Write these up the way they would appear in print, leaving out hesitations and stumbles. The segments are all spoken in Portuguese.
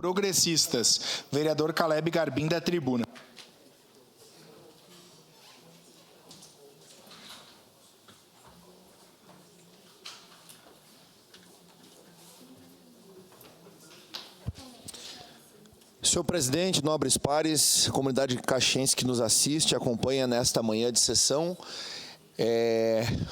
Progressistas, vereador Caleb Garbim, da tribuna. Senhor presidente, nobres pares, comunidade caxiense que nos assiste e acompanha nesta manhã de sessão,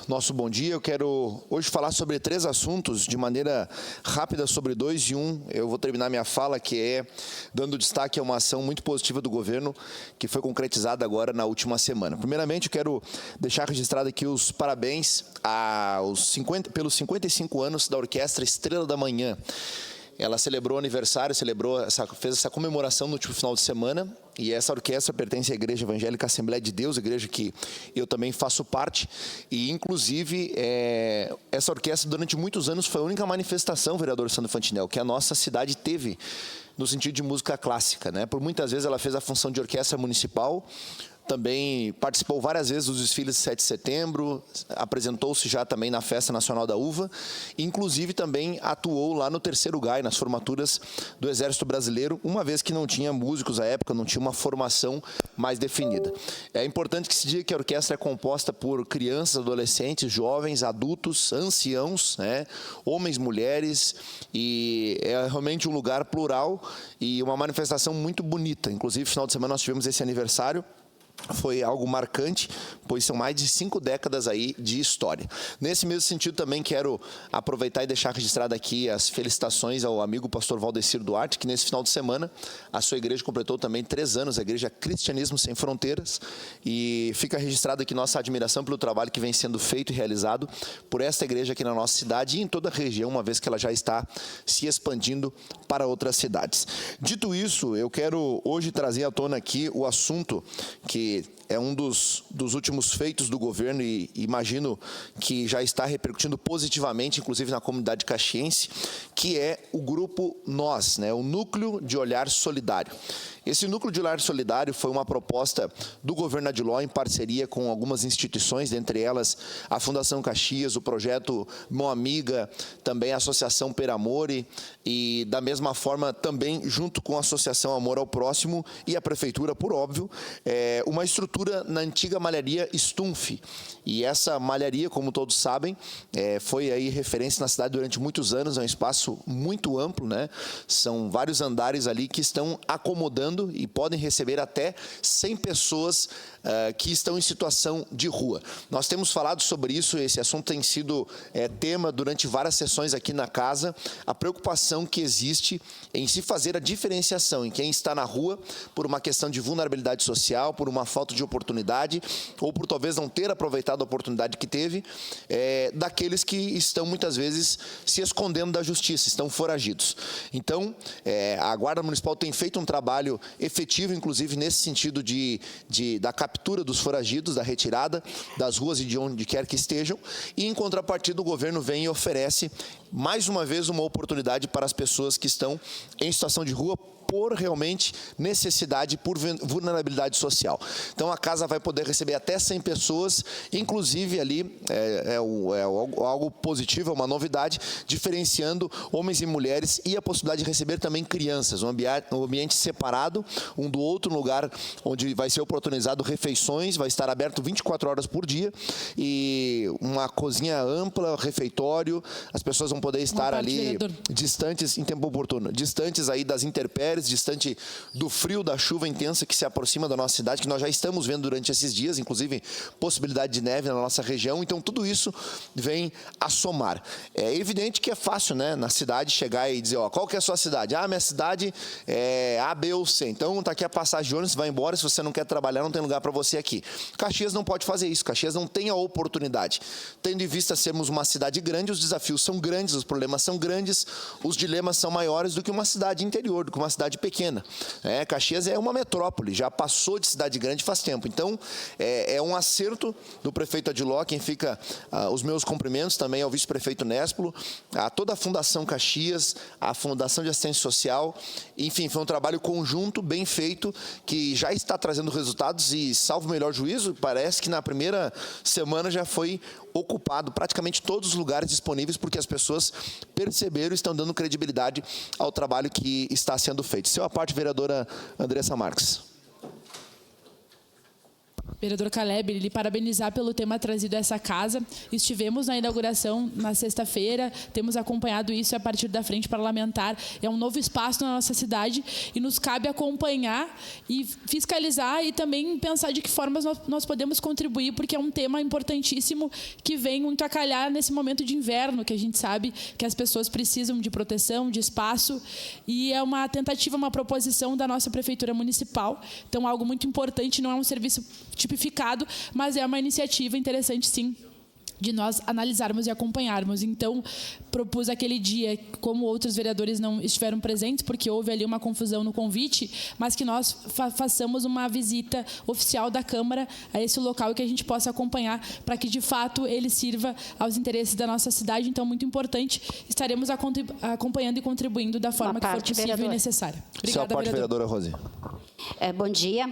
nosso bom dia. Eu quero hoje falar sobre 3 assuntos, de maneira rápida sobre 2 e 1. Eu vou terminar minha fala, que é dando destaque a uma ação muito positiva do governo, que foi concretizada agora na última semana. Primeiramente, eu quero deixar registrado aqui os parabéns pelos 55 anos da Orquestra Estrela da Manhã. Ela celebrou o aniversário, fez essa comemoração no último final de semana, e essa orquestra pertence à Igreja Evangélica Assembleia de Deus, igreja que eu também faço parte, e inclusive essa orquestra durante muitos anos foi a única manifestação, vereador Sandro Fantinel, que a nossa cidade teve no sentido de música clássica, né? Por muitas vezes ela fez a função de orquestra municipal, também participou várias vezes dos desfiles de 7 de setembro, apresentou-se já também na Festa Nacional da Uva, inclusive também atuou lá no 3º GAI, nas formaturas do Exército Brasileiro, uma vez que não tinha músicos à época, não tinha uma formação mais definida. É importante que se diga que a orquestra é composta por crianças, adolescentes, jovens, adultos, anciãos, né, homens, mulheres, e é realmente um lugar plural e uma manifestação muito bonita. Inclusive, no final de semana nós tivemos esse aniversário. Foi algo marcante, pois são mais de 5 décadas aí de história. Nesse mesmo sentido, também quero aproveitar e deixar registrado aqui as felicitações ao amigo pastor Valdecir Duarte, que nesse final de semana a sua igreja completou também 3 anos, a Igreja Cristianismo Sem Fronteiras, e fica registrado aqui nossa admiração pelo trabalho que vem sendo feito e realizado por esta igreja aqui na nossa cidade e em toda a região, uma vez que ela já está se expandindo para outras cidades. Dito isso, eu quero hoje trazer à tona aqui o assunto que é um dos últimos feitos do governo e imagino que já está repercutindo positivamente, inclusive na comunidade caxiense, que é o grupo Nós, né, o Núcleo de Olhar Solidário. Esse Núcleo de Olhar Solidário foi uma proposta do governo Adiló em parceria com algumas instituições, dentre elas a Fundação Caxias, o projeto Mão Amiga, também a Associação Per Amore e, da mesma forma, também junto com a Associação Amor ao Próximo e a Prefeitura, por óbvio, uma estrutura na antiga malharia Stumpf. E essa malharia, como todos sabem, foi aí referência na cidade durante muitos anos, é um espaço muito amplo, né? São vários andares ali que estão acomodando e podem receber até 100 pessoas que estão em situação de rua. Nós temos falado sobre isso, esse assunto tem sido tema durante várias sessões aqui na casa, a preocupação que existe em se fazer a diferenciação em quem está na rua por uma questão de vulnerabilidade social, por uma falta de oportunidade, ou por talvez não ter aproveitado a oportunidade que teve, daqueles que estão muitas vezes se escondendo da justiça, estão foragidos. Então, a Guarda Municipal tem feito um trabalho efetivo, inclusive nesse sentido da captura dos foragidos, da retirada das ruas e de onde quer que estejam, e em contrapartida o governo vem e oferece mais uma vez uma oportunidade para as pessoas que estão em situação de rua por realmente necessidade, por vulnerabilidade social. Então a casa vai poder receber até 100 pessoas, inclusive ali algo positivo, é uma novidade, diferenciando homens e mulheres e a possibilidade de receber também crianças, um ambiente separado, um do outro, um lugar onde vai ser oportunizado refeições, vai estar aberto 24 horas por dia e uma cozinha ampla, refeitório, as pessoas vão poder estar ali distantes, em tempo oportuno, distantes aí das intempéries, distante do frio, da chuva intensa que se aproxima da nossa cidade, que nós já estamos vendo durante esses dias, inclusive possibilidade de neve na nossa região. Então tudo isso vem a somar. É evidente que é fácil, né, na cidade chegar e dizer, ó, qual que é a sua cidade? Ah, minha cidade é A, B ou C. Então tá aqui a passagem de ônibus, vai embora, se você não quer trabalhar, não tem lugar para você aqui. Caxias não pode fazer isso, Caxias não tem a oportunidade. Tendo em vista sermos uma cidade grande, os desafios são grandes, os problemas são grandes, os dilemas são maiores do que uma cidade interior, do que uma cidade pequena. Caxias é uma metrópole, já passou de cidade grande faz tempo. Então, é um acerto do prefeito Adiló, quem fica os meus cumprimentos também ao vice-prefeito Néspolo, a toda a Fundação Caxias, a Fundação de Assistência Social, enfim, foi um trabalho conjunto, bem feito, que já está trazendo resultados e, salvo o melhor juízo, parece que na primeira semana já foi ocupado praticamente todos os lugares disponíveis, porque as pessoas perceberam e estão dando credibilidade ao trabalho que está sendo feito. Seu a parte, vereadora Andressa Marques. Vereador Caleb, lhe parabenizar pelo tema trazido a essa casa. Estivemos na inauguração na sexta-feira, temos acompanhado isso a partir da frente parlamentar. É um novo espaço na nossa cidade e nos cabe acompanhar e fiscalizar e também pensar de que formas nós podemos contribuir, porque é um tema importantíssimo que vem muito a calhar nesse momento de inverno, que a gente sabe que as pessoas precisam de proteção, de espaço, e é uma tentativa, uma proposição da nossa Prefeitura Municipal. Então, algo muito importante, não é um serviço tipificado, mas é uma iniciativa interessante, sim, de nós analisarmos e acompanharmos. Então, propus aquele dia, como outros vereadores não estiveram presentes, porque houve ali uma confusão no convite, mas que nós façamos uma visita oficial da Câmara a esse local e que a gente possa acompanhar para que, de fato, ele sirva aos interesses da nossa cidade. Então, muito importante, estaremos acompanhando e contribuindo da forma que for possível vereador. E necessária. Seu a Obrigada, parte, vereadora Rose. Bom dia.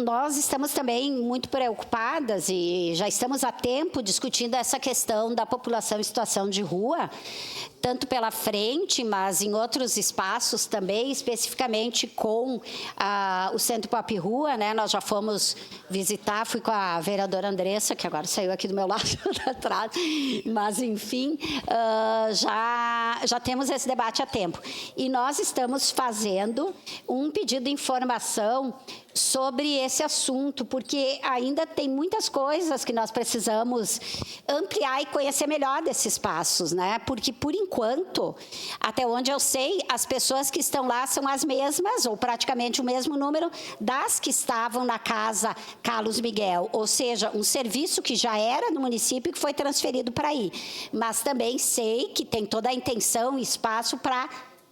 Nós estamos também muito preocupadas e já estamos há tempo discutindo essa questão da população em situação de rua, tanto pela frente, mas em outros espaços também, especificamente com o Centro Pop Rua, né? Nós já fomos visitar, fui com a vereadora Andressa, que agora saiu aqui do meu lado atrás, mas, enfim, já temos esse debate há tempo. E nós estamos fazendo um pedido de informação sobre esse assunto, porque ainda tem muitas coisas que nós precisamos ampliar e conhecer melhor desses espaços, né? Porque, por enquanto, até onde eu sei, as pessoas que estão lá são as mesmas, ou praticamente o mesmo número, das que estavam na Casa Carlos Miguel, ou seja, um serviço que já era no município e que foi transferido para aí. Mas também sei que tem toda a intenção e espaço para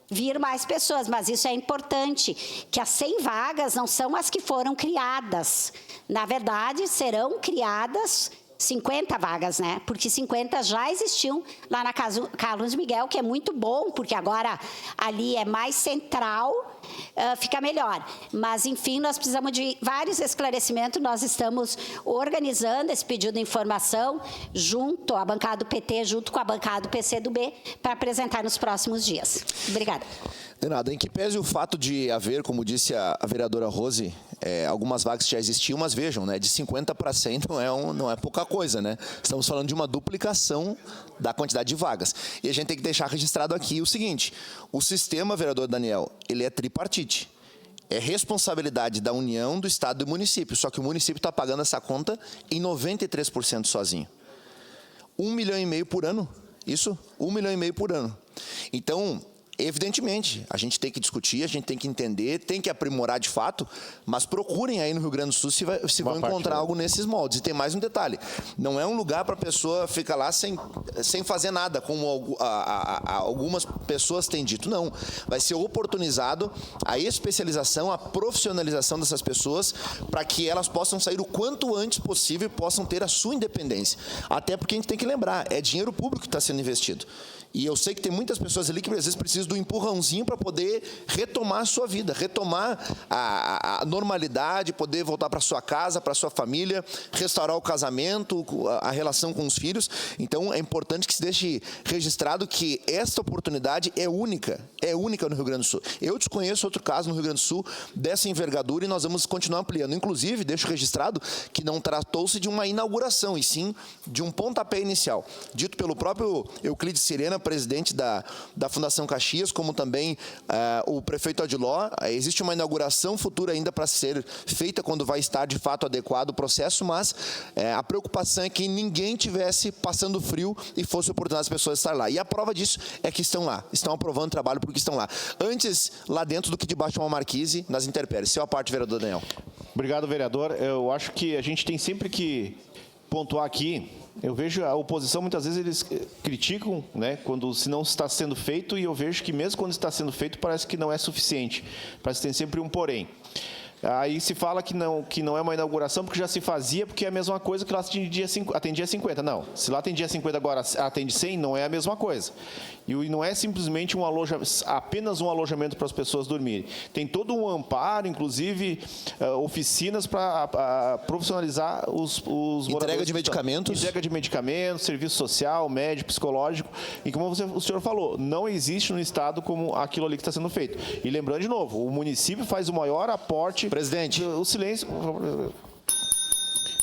vir mais pessoas, mas isso é importante, que as 100 vagas não são as que foram criadas. Na verdade, serão criadas 50 vagas, né? Porque 50 já existiam lá na Casa Carlos Miguel, que é muito bom, porque agora ali é mais central, fica melhor. Mas, enfim, nós precisamos de vários esclarecimentos. Nós estamos organizando esse pedido de informação junto à bancada do PT, junto com a bancada do PCdoB, para apresentar nos próximos dias. Obrigada. De nada. Em que pese o fato de haver, como disse a vereadora Rose, algumas vagas que já existiam, mas vejam, né, de 50 para 100 não é pouca coisa, né? Estamos falando de uma duplicação da quantidade de vagas. E a gente tem que deixar registrado aqui o seguinte: o sistema, vereador Daniel, ele é tripartite. É responsabilidade da União, do Estado e do município. Só que o município está pagando essa conta em 93% sozinho. 1,5 milhão por ano. Isso? 1,5 milhão por ano. Então, evidentemente, a gente tem que discutir, a gente tem que entender, tem que aprimorar de fato, mas procurem aí no Rio Grande do Sul se vão encontrar algo nesses moldes. E tem mais um detalhe: não é um lugar para a pessoa ficar lá sem fazer nada, como algumas pessoas têm dito. Não, vai ser oportunizado a especialização, a profissionalização dessas pessoas, para que elas possam sair o quanto antes possível e possam ter a sua independência. Até porque a gente tem que lembrar, é dinheiro público que está sendo investido. E eu sei que tem muitas pessoas ali que às vezes precisam do empurrãozinho para poder retomar a sua vida, retomar a normalidade, poder voltar para sua casa, para sua família, restaurar o casamento, a relação com os filhos. Então, é importante que se deixe registrado que esta oportunidade é única no Rio Grande do Sul. Eu desconheço outro caso no Rio Grande do Sul dessa envergadura e nós vamos continuar ampliando. Inclusive, deixo registrado que não tratou-se de uma inauguração, e sim de um pontapé inicial, dito pelo próprio Euclides Sirena, presidente da Fundação Caxias, como também o prefeito Adiló. Existe uma inauguração futura ainda para ser feita, quando vai estar de fato adequado o processo, mas a preocupação é que ninguém tivesse passando frio e fosse oportunidade as pessoas estar lá. E a prova disso é que estão lá, estão aprovando o trabalho porque estão lá. Antes lá dentro do que debaixo de uma marquise nas intempéries. Seu a parte, vereador Daniel. Obrigado, vereador. Eu acho que a gente tem sempre que pontuar aqui. Eu vejo a oposição, muitas vezes eles criticam, né, quando se não está sendo feito, e eu vejo que mesmo quando está sendo feito, parece que não é suficiente. Parece que tem sempre um porém. Aí se fala que não é uma inauguração porque já se fazia, porque é a mesma coisa que lá atendia 50. Não, se lá atendia 50, agora atende 100, não é a mesma coisa. E não é simplesmente apenas um alojamento para as pessoas dormirem. Tem todo um amparo, inclusive oficinas para profissionalizar os moradores. Entrega de medicamentos. Entrega de medicamentos, serviço social, médico, psicológico. E como o senhor falou, não existe no Estado como aquilo ali que está sendo feito. E lembrando de novo, o município faz o maior aporte... Presidente. O silêncio...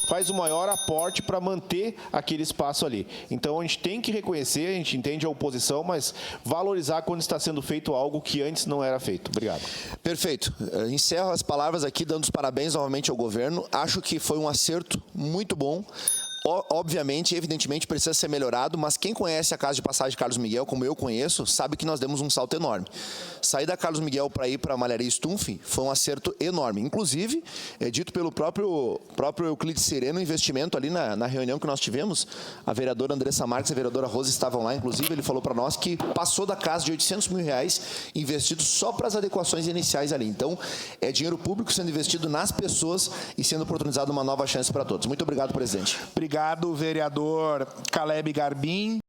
Faz o maior aporte para manter aquele espaço ali. Então, a gente tem que reconhecer, a gente entende a oposição, mas valorizar quando está sendo feito algo que antes não era feito. Obrigado. Perfeito. Encerro as palavras aqui, dando os parabéns novamente ao governo. Acho que foi um acerto muito bom. Obviamente, evidentemente, precisa ser melhorado, mas quem conhece a Casa de Passagem Carlos Miguel, como eu conheço, sabe que nós demos um salto enorme. Sair da Carlos Miguel para ir para a Malharia Stumpf foi um acerto enorme. Inclusive, dito pelo próprio Euclides Sereno, investimento ali na reunião que nós tivemos, a vereadora Andressa Marques e a vereadora Rosa estavam lá, inclusive, ele falou para nós que passou da casa de R$800 mil investidos só para as adequações iniciais ali. Então, é dinheiro público sendo investido nas pessoas e sendo oportunizado uma nova chance para todos. Muito obrigado, presidente. Obrigado, vereador Caleb Garbim.